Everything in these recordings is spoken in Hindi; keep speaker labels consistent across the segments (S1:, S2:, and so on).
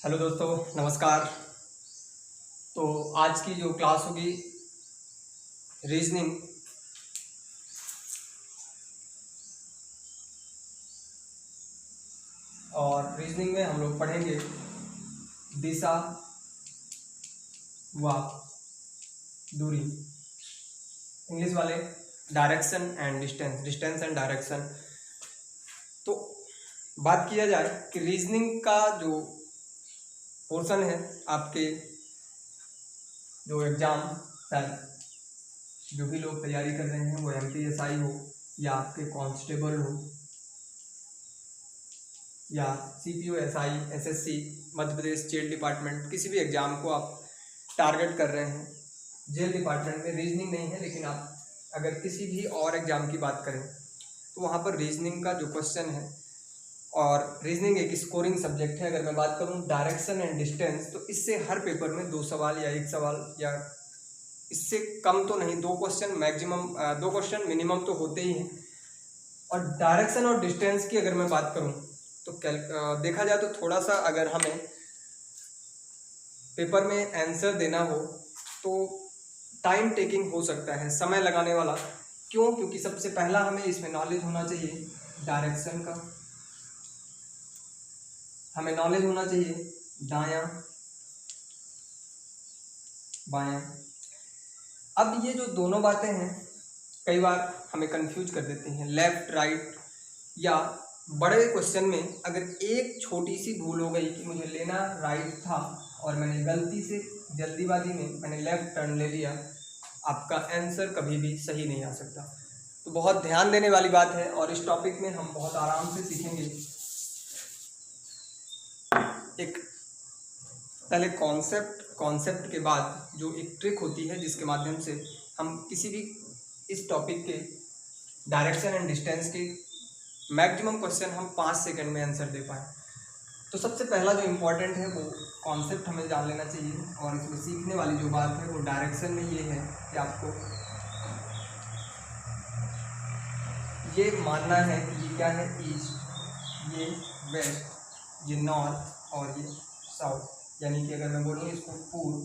S1: हेलो दोस्तों, नमस्कार। तो आज की जो क्लास होगी रीजनिंग, और रीजनिंग में हम लोग पढ़ेंगे दिशा व दूरी। इंग्लिश वाले direction and distance, distance and direction. तो बात किया जाए कि रीजनिंग का जो पोर्शन है आपके जो एग्ज़ाम, शायद जो भी लोग तैयारी कर रहे हैं वो MPSI हो या आपके कांस्टेबल हो या CPO SI SSC Madhya Pradesh jail department, किसी भी एग्ज़ाम को आप टारगेट कर रहे हैं। जेल डिपार्टमेंट में रीजनिंग नहीं है, लेकिन आप अगर किसी भी और एग्ज़ाम की बात करें तो वहाँ पर रीजनिंग का जो क्वेश्चन है, और रीजनिंग एक स्कोरिंग सब्जेक्ट है। अगर मैं बात करूँ डायरेक्शन एंड डिस्टेंस, तो इससे हर पेपर में 2 सवाल या 1 सवाल या इससे कम तो नहीं, 2 क्वेश्चन मैक्सिमम, 2 क्वेश्चन मिनिमम तो होते ही हैं। और डायरेक्शन और डिस्टेंस की अगर मैं बात करूं तो देखा जाए तो थोड़ा सा अगर हमें पेपर में आंसर देना हो तो टाइम टेकिंग हो सकता है, समय लगाने वाला। क्यों? क्योंकि सबसे पहला हमें इसमें नॉलेज होना चाहिए डायरेक्शन का, हमें नॉलेज होना चाहिए दायां बायां। अब ये जो दोनों बातें हैं कई बार हमें कंफ्यूज कर देती हैं, लेफ्ट राइट। या बड़े क्वेश्चन में अगर एक छोटी सी भूल हो गई कि मुझे लेना राइट था और मैंने गलती से जल्दीबाजी में मैंने लेफ्ट टर्न ले लिया, आपका आंसर कभी भी सही नहीं आ सकता। तो बहुत ध्यान देने वाली बात है, और इस टॉपिक में हम बहुत आराम से सीखेंगे। एक पहले कॉन्सेप्ट के बाद जो एक ट्रिक होती है जिसके माध्यम से हम किसी भी इस टॉपिक के डायरेक्शन एंड डिस्टेंस के मैक्सिमम क्वेश्चन हम 5 सेकंड में आंसर दे पाएँ। तो सबसे पहला जो इम्पोर्टेंट है वो कॉन्सेप्ट हमें जान लेना चाहिए, और इसमें सीखने वाली जो बात है वो डायरेक्शन में ये है कि आपको ये मानना है कि ये क्या है, ईस्ट, ये वेस्ट, ये नॉर्थ और ये साउथ। यानी कि अगर मैं बोलूँ इसको पूर्व,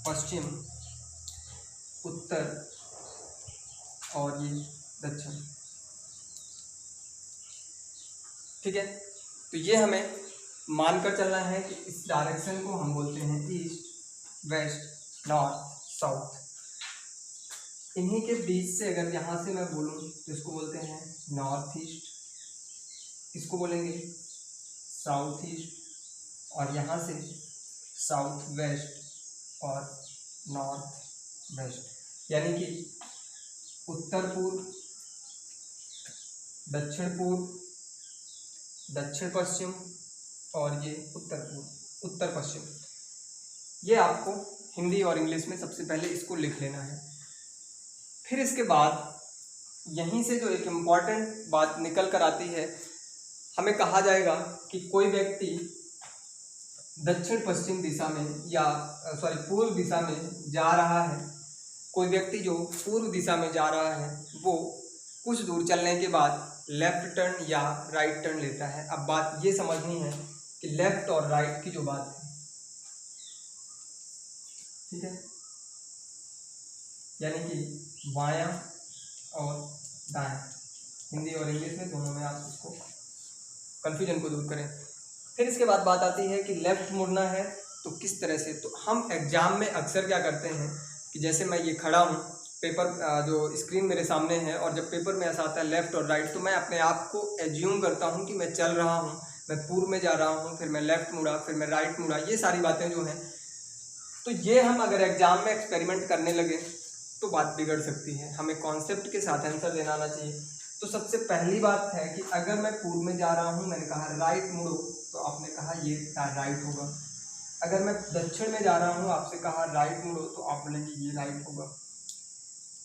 S1: पश्चिम, उत्तर और ये दक्षिण। ठीक है, तो ये हमें मानकर चलना है कि इस डायरेक्शन को हम बोलते हैं ईस्ट, वेस्ट, नॉर्थ, साउथ। इन्हीं के बीच से अगर यहाँ से मैं बोलूँ तो इसको बोलते हैं नॉर्थ ईस्ट, इसको बोलेंगे साउथ ईस्ट, और यहाँ से साउथ वेस्ट और नॉर्थ वेस्ट। यानी कि उत्तर पूर्व, दक्षिण पूर्व, दक्षिण पश्चिम और ये उत्तर पूर्व, उत्तर पश्चिम। ये आपको हिंदी और इंग्लिश में सबसे पहले इसको लिख लेना है। फिर इसके बाद यहीं से जो एक इम्पॉर्टेंट बात निकल कर आती है, हमें कहा जाएगा कि कोई व्यक्ति दक्षिण पश्चिम दिशा में या पूर्व दिशा में जा रहा है, कोई व्यक्ति जो पूर्व दिशा में जा रहा है वो कुछ दूर चलने के बाद लेफ्ट टर्न या राइट टर्न लेता है। अब बात ये समझनी है कि लेफ्ट और राइट की जो बात है, ठीक है, यानी कि बायां और दायां, हिंदी और इंग्लिश में दोनों में आप इसको कन्फ्यूजन को दूर करें। फिर इसके बाद बात आती है कि लेफ्ट मुड़ना है तो किस तरह से। तो हम एग्जाम में अक्सर क्या करते हैं कि जैसे मैं ये खड़ा हूँ, पेपर जो स्क्रीन मेरे सामने है, और जब पेपर में ऐसा आता है लेफ्ट और राइट, तो मैं अपने आप को एज्यूम करता हूँ कि मैं चल रहा हूँ, मैं पूर्व में जा रहा हूँ, फिर मैं लेफ्ट मुड़ा, फिर मैं राइट मुड़ा। ये सारी बातें जो हैं, तो ये हम अगर एग्जाम में एक्सपेरिमेंट करने लगे तो बात बिगड़ सकती है। हमें कॉन्सेप्ट के साथ आंसर देना आना चाहिए। तो सबसे पहली बात है कि अगर मैं पूर्व में जा रहा हूँ, मैंने कहा राइट मुड़ो, तो आपने कहा ये राइट होगा। अगर मैं दक्षिण में जा रहा हूँ, आपसे कहा राइट मुड़ो, तो आप बोलेंगे ये राइट होगा।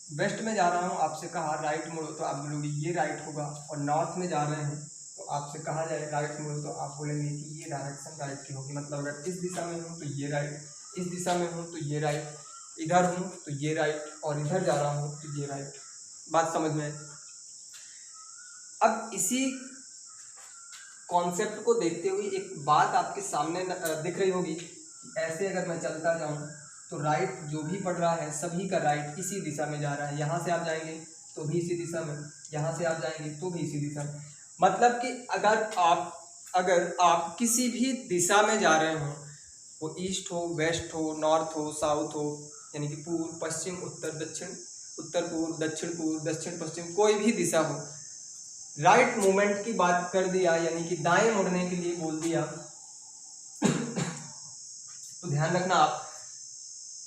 S1: वेस्ट में जा रहा हूँ, आपसे कहा राइट मुड़ो, तो आप बोलोगे ये राइट होगा। और नॉर्थ में जा रहे हैं तो आपसे कहा जाए राइट मुड़ो, तो आप बोलेंगे कि ये डायरेक्शन राइट की होगी। मतलब अगर इस दिशा में हूँ तो ये राइट, इस दिशा में हूँ तो ये राइट, इधर हूँ तो ये राइट, और इधर जा रहा हूँ तो ये राइट। बात समझ में? अब इसी कॉन्सेप्ट को देखते हुए एक बात आपके सामने दिख रही होगी। ऐसे अगर मैं चलता जाऊँ तो राइट जो भी पड़ रहा है सभी का राइट इसी दिशा में जा रहा है। यहाँ से आप जाएंगे तो भी इसी दिशा में, यहाँ से आप जाएंगे तो भी इसी दिशा में। मतलब कि अगर आप किसी भी दिशा में जा रहे हो, वो ईस्ट हो, वेस्ट हो, नॉर्थ हो, साउथ हो, यानी कि पूर्व पश्चिम उत्तर दक्षिण, उत्तर पूर्व दक्षिण पूर्व दक्षिण पश्चिम, कोई भी दिशा हो, राइट मूवमेंट की बात कर दिया यानी कि दाएं मुड़ने के लिए बोल दिया तो ध्यान रखना आप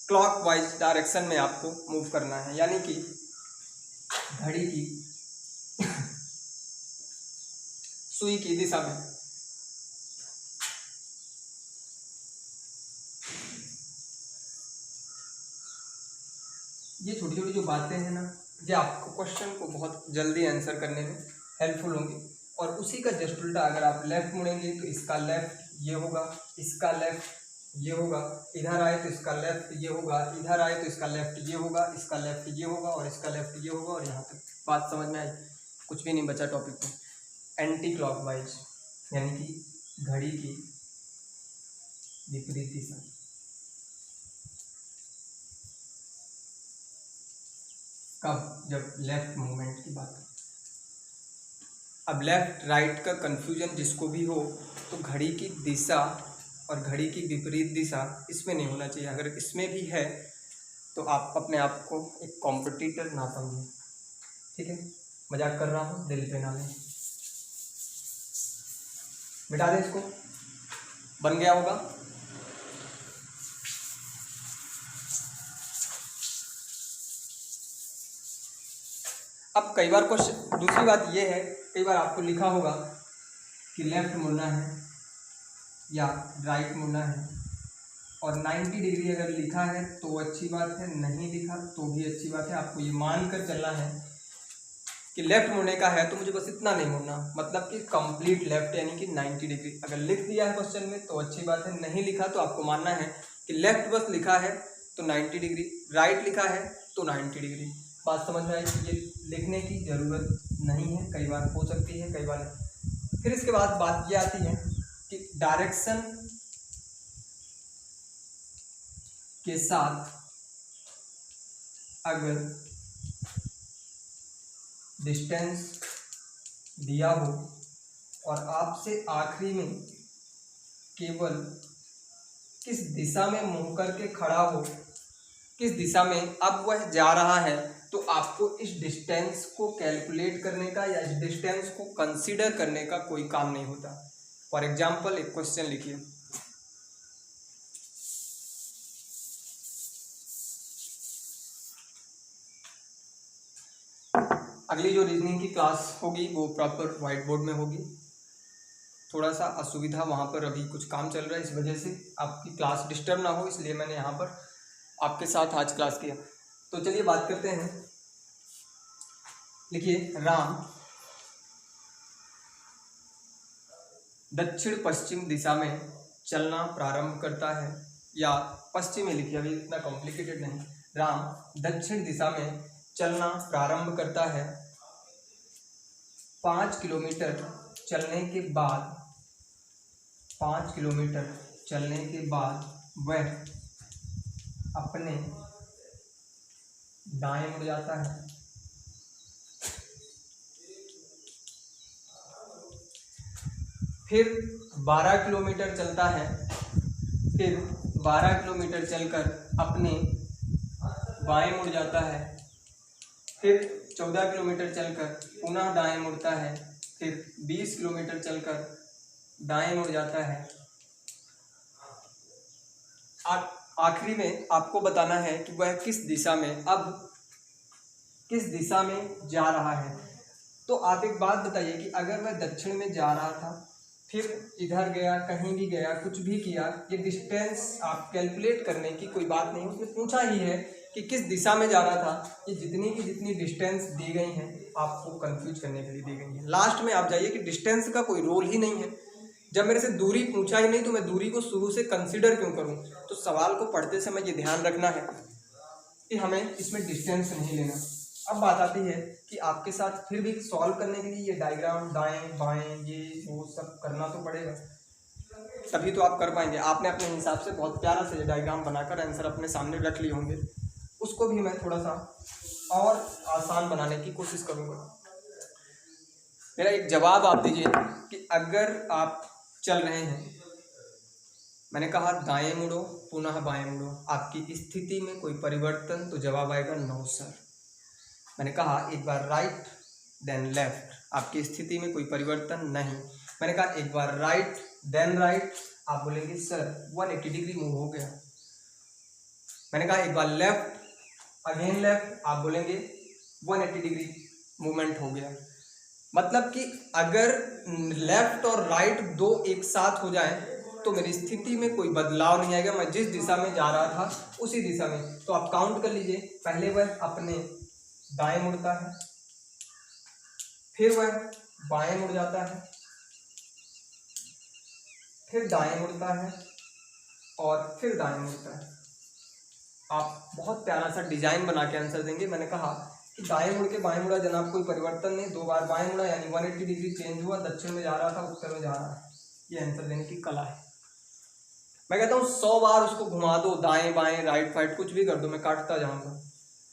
S1: क्लॉकवाइज डायरेक्शन में आपको मूव करना है, यानी कि घड़ी की सुई की दिशा में। ये छोटी छोटी जो बातें हैं ना, ये आपको क्वेश्चन को बहुत जल्दी आंसर करने में हेल्पफुल होंगी। और उसी का जस्ट उल्टा अगर आप लेफ्ट मुड़ेंगे तो इसका लेफ्ट ये होगा, इसका लेफ्ट ये होगा, इधर आए तो इसका लेफ्ट ये होगा, इधर आए तो इसका लेफ्ट ये होगा, इसका लेफ्ट ये होगा और इसका लेफ्ट ये होगा। और यहाँ तक बात समझ में आई? कुछ भी नहीं बचा टॉपिक में। एंटी क्लॉकवाइज यानी कि घड़ी की विपरीत दिशा। कब? जब लेफ्ट मूवमेंट की बात। अब लेफ्ट राइट का कंफ्यूजन जिसको भी हो तो घड़ी की दिशा और घड़ी की विपरीत दिशा इसमें नहीं होना चाहिए। अगर इसमें भी है तो आप अपने आप को एक कॉम्पिटिटर ना समझें, ठीक है? मजाक कर रहा हूँ, दिल पे ना लें। मिटा दें इसको, बन गया होगा। अब कई बार क्वेश्चन, दूसरी बात यह है, कई बार आपको लिखा होगा कि लेफ्ट मुड़ना है या राइट मुड़ना है और 90 डिग्री अगर लिखा है तो अच्छी बात है, नहीं लिखा तो भी अच्छी बात है। आपको ये मान कर चलना है कि लेफ्ट मुड़ने का है तो मुझे बस इतना नहीं मुड़ना, मतलब कि कंप्लीट लेफ्ट यानी कि 90 डिग्री। अगर लिख दिया है क्वेश्चन में तो अच्छी बात है, नहीं लिखा तो आपको मानना है कि लेफ्ट बस लिखा है तो 90 डिग्री, राइट लिखा है तो 90 डिग्री। बात समझ में आई? ये लिखने की ज़रूरत नहीं है, कई बार हो सकती है, कई बार नहीं। फिर इसके बाद बात ये आती है कि डायरेक्शन के साथ अगर डिस्टेंस दिया हो और आपसे आखिरी में केवल किस दिशा में मुंह करके खड़ा हो, किस दिशा में अब वह जा रहा है, तो आपको इस डिस्टेंस को कैलकुलेट करने का या इस डिस्टेंस को कंसीडर करने का कोई काम नहीं होता। फॉर एग्जाम्पल एक क्वेश्चन लिखिए, अगली जो रीजनिंग की क्लास होगी वो प्रॉपर व्हाइट बोर्ड में होगी। थोड़ा सा असुविधा वहाँ पर अभी कुछ काम चल रहा है, इस वजह से आपकी क्लास डिस्टर्ब ना हो, इसलिए मैंने यहाँ पर आपके साथ आज क्लास किया। तो चलिए बात करते हैं। लिखिए, राम दक्षिण पश्चिम दिशा में चलना प्रारंभ करता है, या पश्चिम में लिखिए, अभी इतना कॉम्प्लिकेटेड नहीं। राम दक्षिण दिशा में चलना प्रारंभ करता है। 5 किलोमीटर चलने के बाद 5 किलोमीटर चलने के बाद वह अपने दाएं मुड़ जाता है। फिर 12 किलोमीटर चलता है, फिर 12 किलोमीटर चलकर अपने बाएं मुड़ जाता है। फिर 14 किलोमीटर चलकर पुनः दाएं मुड़ता है। फिर 20 किलोमीटर चलकर दाएं मुड़ जाता है। आखिरी में आपको बताना है कि वह किस दिशा में, अब किस दिशा में जा रहा है। तो आप एक बात बताइए कि अगर वह दक्षिण में जा रहा था, फिर इधर गया, कहीं भी गया, कुछ भी किया, ये डिस्टेंस आप कैलकुलेट करने की कोई बात नहीं। उसने पूछा ही है कि किस दिशा में जा रहा था। ये जितनी की जितनी डिस्टेंस दी गई हैं आपको कंफ्यूज करने के लिए दी गई हैं। लास्ट में आप जाइए कि डिस्टेंस का कोई रोल ही नहीं है। जब मेरे से दूरी पूछा ही नहीं तो मैं दूरी को शुरू से कंसीडर क्यों करूं? तो सवाल को पढ़ते समय ये ध्यान रखना है कि हमें इसमें डिस्टेंस नहीं लेना। अब बात आती है कि आपके साथ फिर भी सॉल्व करने के लिए ये डायग्राम दाएं बाएं ये वो सब करना तो पड़ेगा, तभी तो आप कर पाएंगे। आपने अपने हिसाब से बहुत प्यारा से ये डायग्राम बनाकर आंसर अपने सामने रख लिए होंगे, उसको भी मैं थोड़ा सा और आसान बनाने की कोशिश करूँगा। मेरा एक जवाब आप दीजिए कि अगर आप चल रहे हैं, मैंने कहा दाएं मुड़ो पुनः बाएं मुड़ो, आपकी स्थिति में कोई परिवर्तन, तो जवाब आएगा नो सर। मैंने कहा एक बार राइट देन लेफ्ट, आपकी स्थिति में कोई परिवर्तन नहीं। मैंने कहा एक बार राइट देन राइट, आप बोलेंगे सर 180 डिग्री मूव हो गया। मैंने कहा एक बार लेफ्ट अगेन लेफ्ट, आप बोलेंगे 180 डिग्री मूवमेंट हो गया। मतलब कि अगर लेफ्ट और राइट दो एक साथ हो जाए तो मेरी स्थिति में कोई बदलाव नहीं आएगा, मैं जिस दिशा में जा रहा था उसी दिशा में। तो आप काउंट कर लीजिए, पहले वह अपने दाएं मुड़ता है, फिर वह बाएं मुड़ जाता है, फिर दाएं मुड़ता है और फिर दाएं मुड़ता है। आप बहुत प्यारा सा डिजाइन बना के आंसर देंगे। मैंने कहा कि दाएं मुड़ के बाएं मुड़ा जनाब, कोई परिवर्तन नहीं, 2 बार बाएं मुड़ा यानी 180 डिग्री चेंज हुआ, दक्षिण में जा रहा था उत्तर में जा रहा है। ये आंसर देने की कला है। मैं कहता हूँ 100 बार उसको घुमा दो, दाएं बाएं राइट फाइट कुछ भी कर दो, मैं काटता जाऊंगा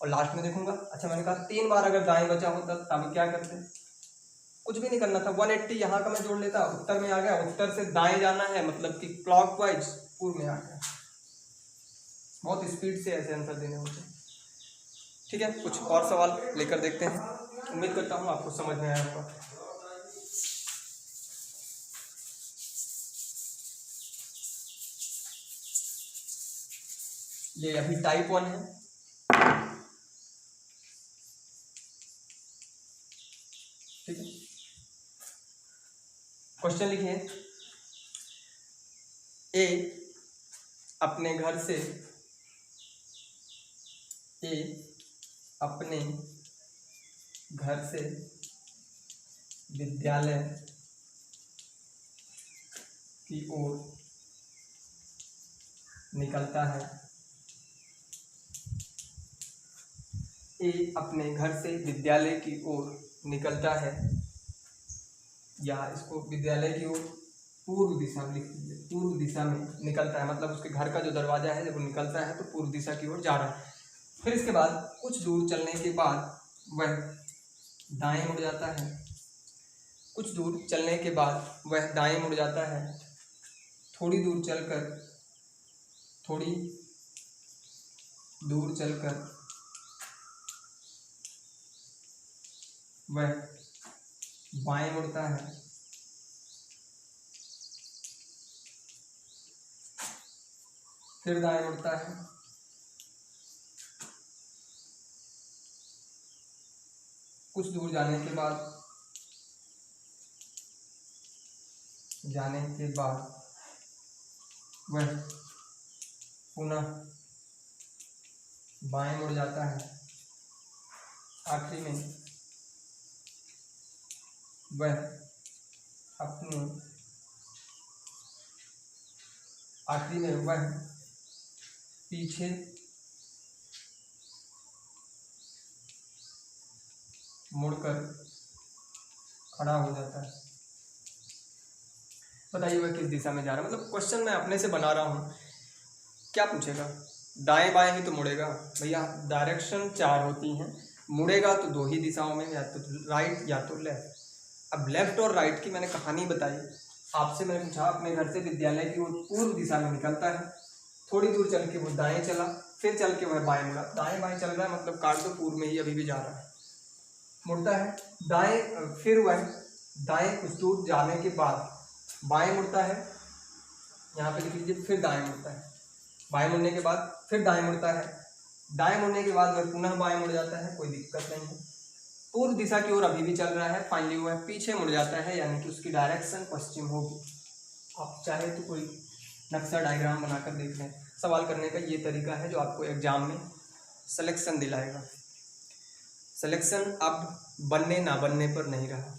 S1: और लास्ट में देखूंगा। अच्छा मैंने कहा 3 बार अगर दाएं बचा होता तब क्या करते, कुछ भी नहीं करना था, 180 यहाँ का मैं जोड़ लेता, उत्तर में आ गया, उत्तर से दाएं जाना है मतलब कि क्लॉकवाइज पूर्व में आ गया। बहुत स्पीड से ऐसे आंसर देने होते हैं। ठीक है, कुछ और सवाल लेकर देखते हैं, उम्मीद करता हूँ आपको समझ में आया होगा। ये अभी टाइप 1 है। ठीक है, क्वेश्चन लिखिए, ए अपने घर से विद्यालय की ओर निकलता है। ए अपने घर से विद्यालय की ओर निकलता है, या इसको विद्यालय की ओर पूर्व दिशा में लिख लीजिए, पूर्व दिशा में निकलता है, मतलब उसके घर का जो दरवाजा है जब वो निकलता है तो पूर्व दिशा की ओर जा रहा है। फिर इसके बाद कुछ दूर चलने के बाद वह दाएं मुड़ जाता है, कुछ दूर चलने के बाद वह दाएं मुड़ जाता है, थोड़ी दूर चलकर वह बाएं मुड़ता है, फिर दाएं मुड़ता है, कुछ दूर जाने के बाद वह पुनः बाएं मुड़ जाता है, आखिरी में वह पीछे मुड़कर खड़ा हो जाता है। बताइए वह किस दिशा में जा रहा है, मतलब क्वेश्चन मैं अपने से बना रहा हूँ। क्या पूछेगा, दाएं बाएं ही तो मुड़ेगा भैया, डायरेक्शन 4 होती हैं, मुड़ेगा तो 2 ही दिशाओं में, या तो राइट या तो लेफ्ट। अब लेफ्ट और राइट की मैंने कहानी बताई आपसे, मैंने पूछा अपने घर से विद्यालय की ओर पूर्व दिशा में निकलता है, थोड़ी दूर चल के वो दाएं चला, फिर चल के वह बाएं मुड़ा, दाएं बाएं चल रहा है मतलब काट दो, पूर्व में ही अभी भी जा रहा है, मुड़ता है दाएं, फिर वह दाएं कुछ दूर जाने के बाद बाएं मुड़ता है, यहाँ पे लिख लीजिए, फिर दाएं मुड़ता है, बाएं मुड़ने के बाद फिर दाएं मुड़ता है, दाएं मुड़ने के बाद वह पुनः बाएं मुड़ जाता है, कोई दिक्कत नहीं है, पूर्व दिशा की ओर अभी भी चल रहा है, फाइनली वह पीछे मुड़ जाता है, यानी कि उसकी डायरेक्शन पश्चिम होगी। आप चाहे तो कोई नक्शा डायग्राम बनाकर देख लें। सवाल करने का ये तरीका है जो आपको एग्जाम में सिलेक्शन दिलाएगा। सिलेक्शन अब बनने ना बनने पर नहीं रहा,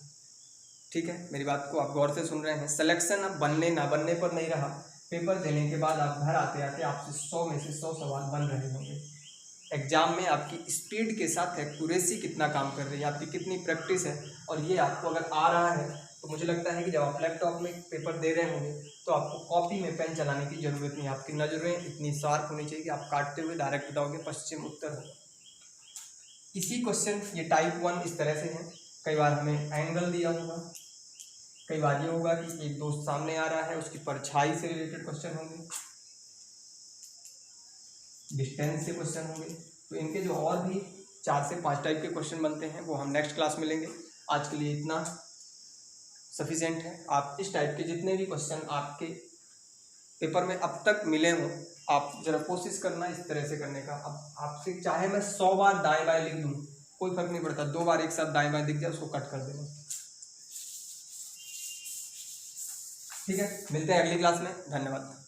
S1: ठीक है, मेरी बात को आप गौर से सुन रहे हैं। सिलेक्शन अब बनने ना बनने पर नहीं रहा। पेपर देने के बाद आप घर आते आते आपसे 100 में से 100 सवाल बन रहे होंगे, एग्जाम में आपकी स्पीड के साथ एक्यूरेसी कितना काम कर रही है, आपकी कितनी प्रैक्टिस है। और ये आपको अगर आ रहा है तो मुझे लगता है कि जब आप लैपटॉप में पेपर दे रहे होंगे तो आपको कॉपी में पेन चलाने की ज़रूरत नहीं है। आपकी नज़रें इतनी शार्प होनी चाहिए कि आप काटते हुए डायरेक्ट बताओगे पश्चिम उत्तर होगा। इसी क्वेश्चन ये टाइप 1 इस तरह से है। कई बार हमें एंगल दिया होगा, कई बार ये होगा कि एक दोस्त सामने आ रहा है, उसकी परछाई से रिलेटेड क्वेश्चन होंगे, डिस्टेंस से क्वेश्चन होंगे। तो इनके जो और भी 4 से 5 टाइप के क्वेश्चन बनते हैं वो हम नेक्स्ट क्लास में लेंगे। आज के लिए इतना सफिशिएंट है। आप इस टाइप के जितने भी क्वेश्चन आपके पेपर में अब तक मिले हों, आप जरा कोशिश करना इस तरह से करने का। अब आपसे चाहे मैं 100 बार दाएं बाएं लिख दूँ, कोई फर्क नहीं पड़ता, 2 बार एक साथ दाएं बाएं दिख जाए उसको कट कर देना। ठीक है, मिलते हैं अगली क्लास में। धन्यवाद।